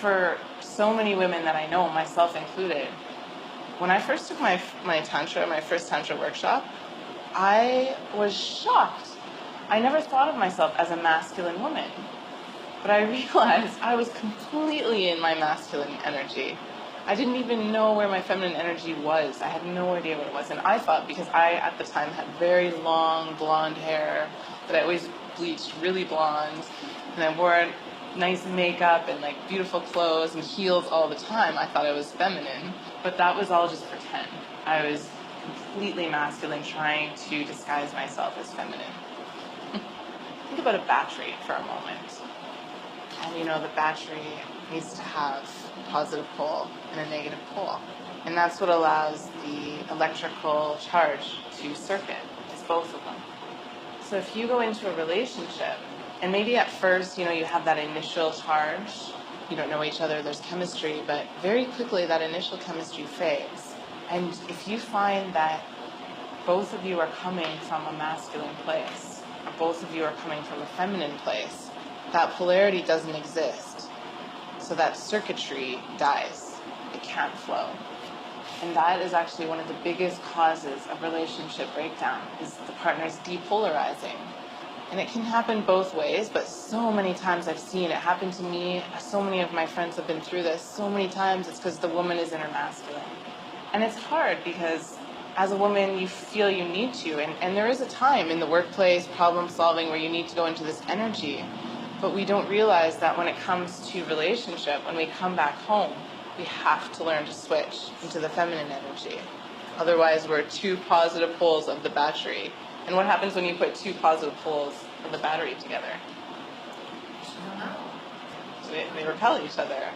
for so many women that I know, myself included, when I first took my first Tantra workshop, I was shocked. I never thought of myself as a masculine woman, but I realized I was completely in my masculine energy. I didn't even know where my feminine energy was. I had no idea what it was. And I thought, because I, at the time, had very long blonde hair that I always bleached really blonde, and I wore nice makeup and like beautiful clothes and heels all the time, I thought I was feminine. But that was all just pretend. I was completely masculine, trying to disguise myself as feminine. Think about a battery for a moment. And you know, the battery needs to have a positive pole and a negative pole. And that's what allows the electrical charge to circuit. It's both of them. So if you go into a relationship, and maybe at first, you know, you have that initial charge, you don't know each other, there's chemistry, but very quickly that initial chemistry fades. And if you find that both of you are coming from a masculine place, or both of you are coming from a feminine place, that polarity doesn't exist. So that circuitry dies. It can't flow. And that is actually one of the biggest causes of relationship breakdown, is the partners depolarizing. And it can happen both ways, but so many times I've seen it happen to me. So many of my friends have been through this. So many times it's because the woman is in her masculine. And it's hard because as a woman, you feel you need to. And there is a time in the workplace, problem solving, where you need to go into this energy. But we don't realize that when it comes to relationship, when we come back home, we have to learn to switch into the feminine energy. Otherwise, we're two positive poles of the battery. And what happens when you put two positive poles of the battery together? They repel each other.